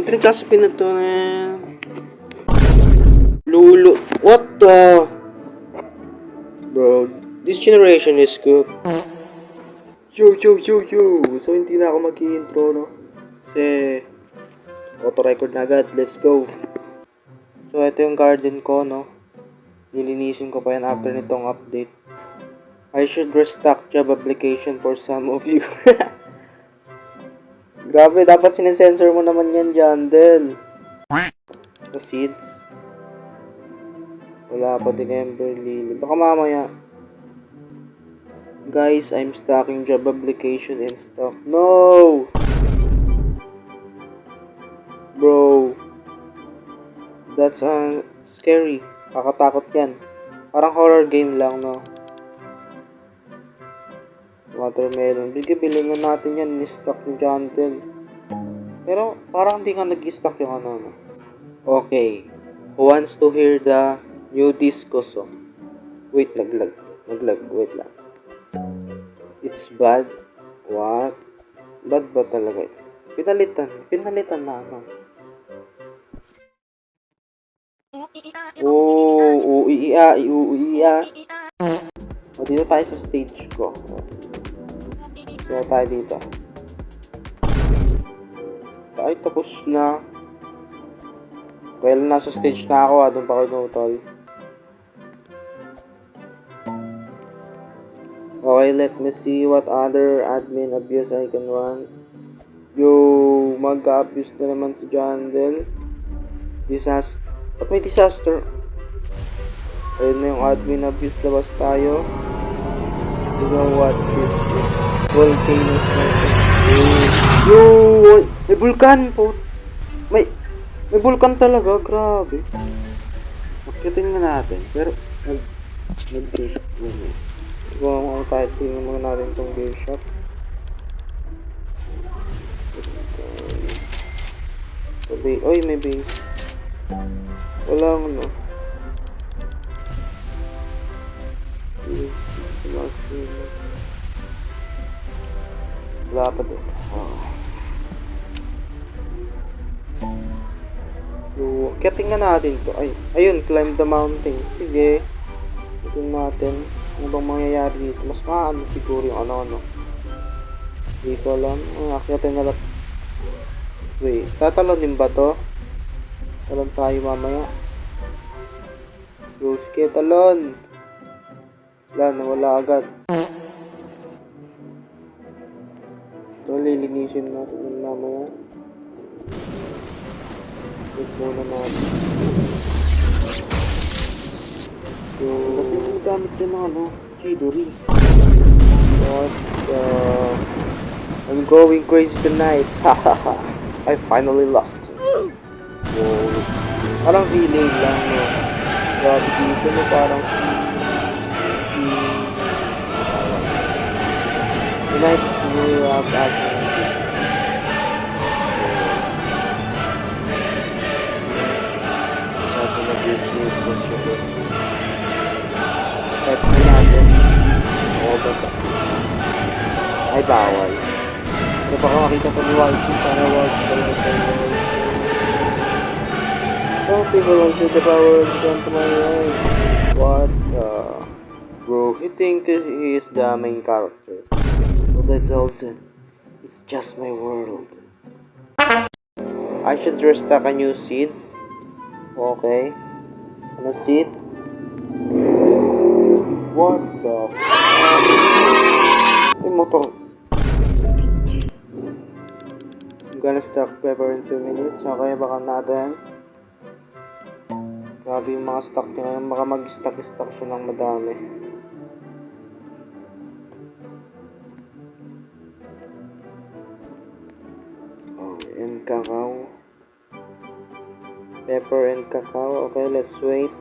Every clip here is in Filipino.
Anong pinagsasabi na to na... Lulo... What the... Bro, this generation is cooked. Yo! So, hindi na ako mag-i-intro, no? Kasi... auto-record na agad. Let's go. So, ito yung garden ko, no? Nilinisin ko pa yan after nitong update. I should restock job application for some of you. Grabe, dapat sinesensor mo naman yan dyan, Del. The seeds. Wala pa din Ember Lily. Baka mamaya. Guys, I'm stocking job application and stuff. No! Bro. That's scary. Kakatakot yan. Parang horror game lang, no? Watermelon. Bilhin na natin yan. Ni-stock yung Jantel. Pero, parang hindi nga nag-stock yung ano, no? Okay. Who wants to hear the new disco song? Wait, naglag. Wait lang. It's bad. What? Bad ba talaga? Pinalitan na, ano? Iya. O, dito tayo sa stage ko. Kaya tayo dito. Ay, tapos na. Well, nasa stage na ako, doon pa ako nutol. Okay, let me see what other admin abuse I can run. Yo, mag-abuse na naman si Jandel. Disaster. At may disaster. Ayun na yung admin abuse, labas tayo. You know what this is? Volcano smoke. Yo! May vulkan po. May vulkan talaga, grabe. Akitin nga natin. Pero, nag-game-shop muna. Gawa mo tayo, tingnan muna natin itong game-shop. Oy, may base. Walang, no. Wala pa din. So, kaya tingnan natin to. Ayun, climb the mountain. Sige. Tingnan natin. Ano bang mangyayari dito? Mas maano siguro yung ano. Dito lang. Akyatin na lang. Wait, tatalon din ba to? Talon tayo mamaya. Go, sige, talon. Wala agad. Ito, lilinisin natin yung mamaya. Check muna natin. So, kasi yung gamit din ng ano, Chidori. What the... I'm going crazy tonight. Hahaha. I finally lost. So, parang relay lang, no? Grabe dito, no? Parang tonight, we have action. Sabi na business and sugar. Type na natin. All the time. Ay, bawal. Pero baka makita pa ni YT. Sana was talaga tayo. Some people want to the power and come to my life. What the... Bro, he thinks he is the main character. But I told him, it's just my world. I should restock a new seed. Okay. Ano seed? What the f***? May motor. I'm gonna stock pepper in 2 minutes. Okay, baka natin. Grabe yung mga stock niya ngayon. Baka mag-stock siya ng madami. And cacao. Pepper and cacao. Okay, let's wait.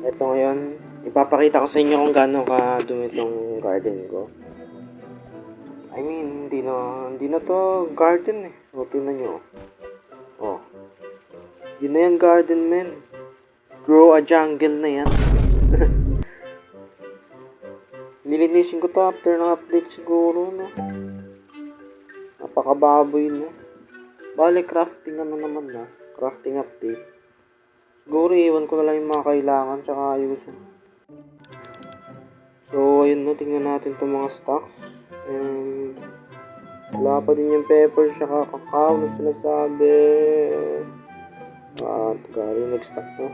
Ito ngayon, ipapakita ko sa inyo kung gaano kadumi itong garden ko. I mean, hindi na to garden eh. O, tingnan nyo. Oh. Hindi na yan garden, men. Grow a jungle na yan. Nilinisin ko to after ng update siguro, no? Napakababoy na. Bale, crafting ano naman na. Crafting update. Siguro iwan ko na lang yung mga kailangan tsaka ayusin. So, ayun no. Tingnan natin itong mga stocks. And wala pa din yung pepper tsaka kakao na sinasabi. Gari nag-stock no.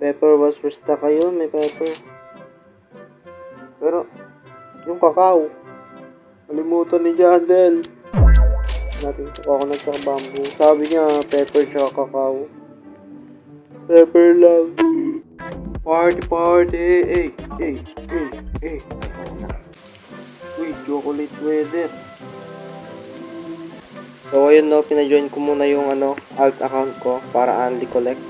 Pepper was restock. Ayun, may pepper. Pero, yung kakao. Kalimutan ni Jandel. Natin ito ako nagkakabamboo. Sabi niya, pepper tsaka kakao. Pepper lang. Party, party. Eh. Uy, chocolate weather. So, ayun no, pina-join ko muna yung alt account ko para only collect.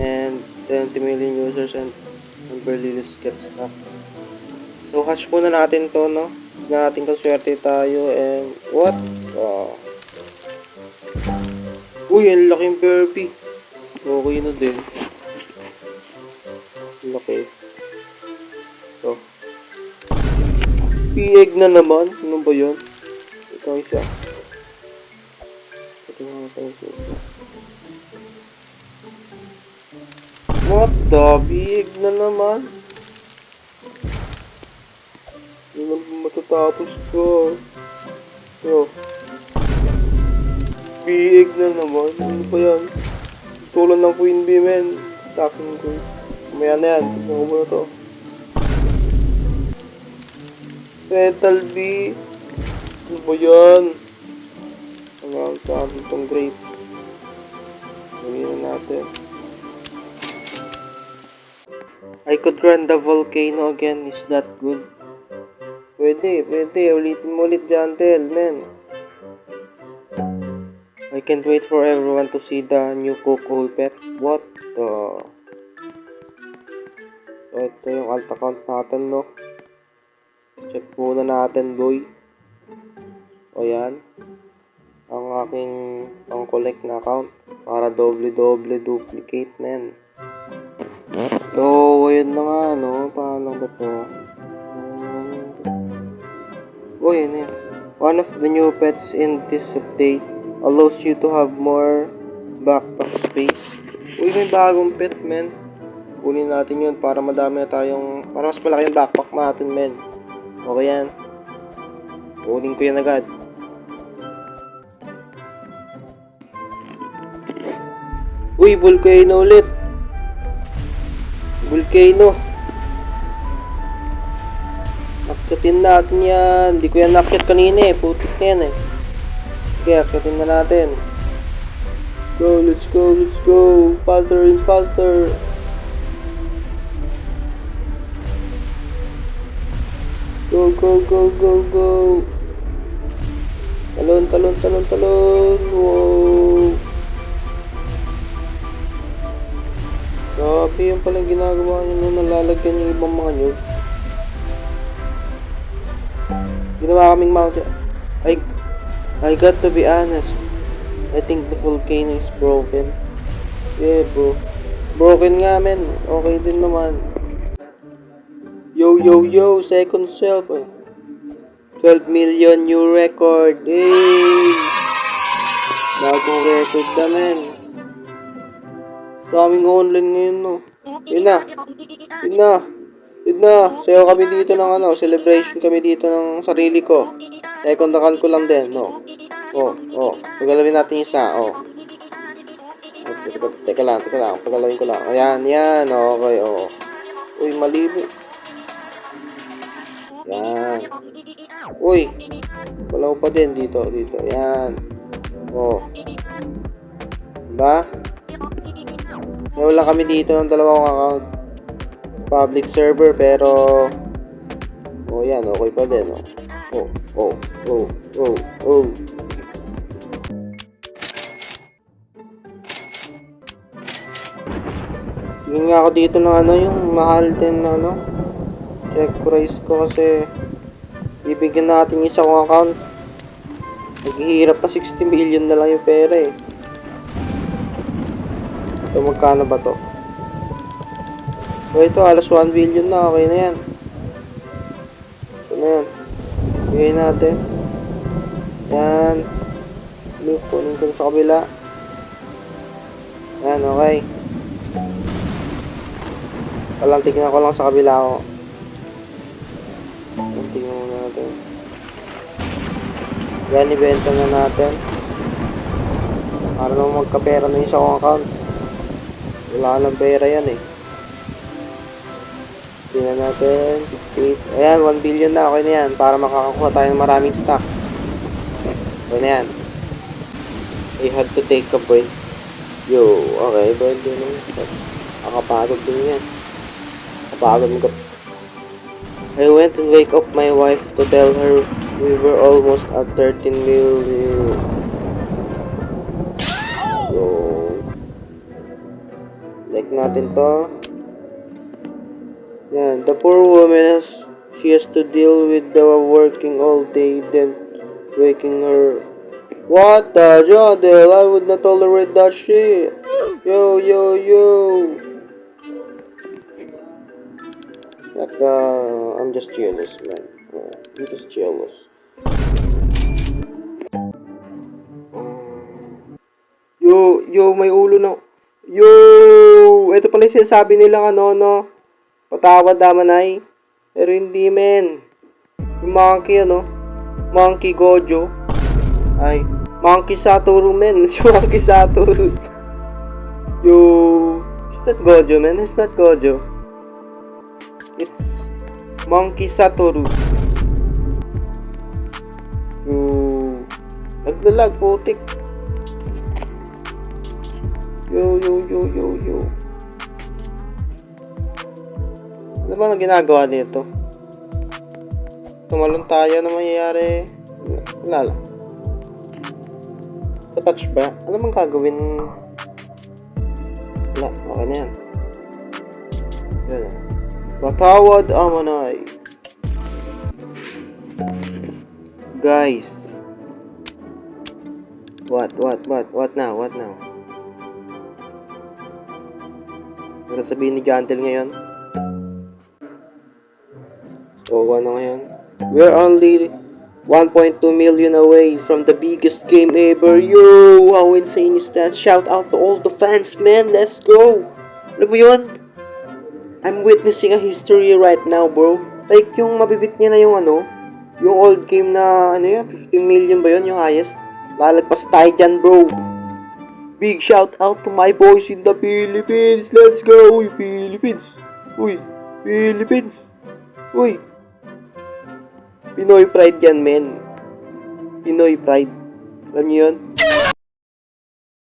And 20 million users and barely get stuff. So, hash muna natin to, no? Tignan natin kung swerte tayo and what? Uy, ang laking Furby. Okay na din. Laki. So. P-egg na naman. Ano ba yun? Ito isa. Ito nga tayo. What the? P-egg na naman. Hindi na matatapos ko. So. P-egg na naman. Ano ba yan? Tulad ng Queen Bee, men. Stacking ko. Kumaya na yan. Tignan ko muna to. Petal Bee. Ano ba yan? Ang sabi itong grape. Gawin na natin. I could run the volcano again. Is that good? Pwede. Ulitin mo ulit, Jantel, men. I can't wait for everyone to see the new Coco pet. What the? So, ito yung alt account natin, no? Check muna natin, boy. O, yan. Ang aking pang-collect na account. Para doble duplicate, men. So, ayun na nga, no? Paano ba ito? Oh, yan yan. One of the new pets in this update allows you to have more backpack space. Uy, may bagong pet, men. Kunin natin yun para madami na tayong... Para mas malaki yung backpack natin, men. Okay yan. Kunin ko yan agad. Uy, volcano ulit. Volcano. Akyatin natin yan. Hindi ko yan nakyat kanina eh. Putik na yan eh. Okay, akyatin na natin. Let's go. Faster and faster. Go. Talon. Wow. Grabe yung palang ginagawa nyo nung nalalagyan yung ibang mga nyo. Ginawa kaming mountain. I got to be honest. I think the volcano is broken. Yeah, bro. Broken nga, men. Okay din naman. Yo. Second shelf. 12 million new record. Hey! Bagong record na, men. Daming online ngayon, no. Yun na. Sayo kami dito ng celebration kami dito ng sarili ko. Second account ko lang din, no. Pagalawin natin isa, Teka lang. Pagalawin ko lang. Ayan, okay, Uy, malibo. Yan. Uy, wala pa din dito. Ayan. Diba? Wala kami dito ng dalawang account. Public server, pero yan, okay pa din, Tingin nga ako dito ng yung mahal din na check price ko kasi bibigyan natin isa kong account. Naghihirap na 60 million na lang yung pera eh. Ito, magkano ba to? So ito, alas 1 billion na, okay na yan. Ito na yan. Bigay natin. Yan. Kunin ko sa kabila. Yan, okay. Tingnan ko lang sa kabila ako. Tingnan mo natin. Yan, ibenta na natin. Para naman magkapera na yung sa akong account. Wala lang pera yan eh. Tingnan natin. 68. Ayan, 1 billion na. Okay na yan. Para makakakuha tayo ng maraming stock. Okay na yan. I had to take a break. Yo, okay. Pwede na. Nakapagod din yan. Nakapagod mo ka. I went and wake up my wife to tell her we were almost at 13 million. So, like natin to. Yan, the poor woman she has to deal with the working all day, then waking her. What the Jodel? I would not tolerate that shit. Yo, yo, yo. I'm just jealous, man. I'm just jealous. Yo, may ulo na. Yo, ito pala yung sinasabi nilang ano, no? Patawad damanay. Pero hindi, men. Yung monkey, ano? Monkey Gojo. Ay, Monkey Satoru, men. Si Monkey Satoru. Yo, it's not Gojo, man. It's not Gojo. It's Monkey Satoru. Yo, naglalag, putik. Yo. Ano ba ang ginagawa nito? Tumalon tayo, ano mangyayari? Wala lang. Touch ba? Ano bang gagawin? Wala, okay na yan. Yan. Patawad, Amanay. Guys. What now? Ano sabihin ni Jantel ngayon? So, ano ngayon? We're only 1.2 million away from the biggest game ever. Yo! How insane is that? Shout out to all the fans, man. Let's go! Alam mo yun? I'm witnessing a history right now, bro. Like, yung mabibit niya na yung ano, yung old game na, ano yun, 15 million ba yun, yung highest? Lalagpas tayo dyan, bro. Big shout out to my boys in the Philippines. Let's go! Uy, Philippines! Uy, Philippines! Uy! Pinoy pride yan, men. Pinoy pride. Alam niyo yun?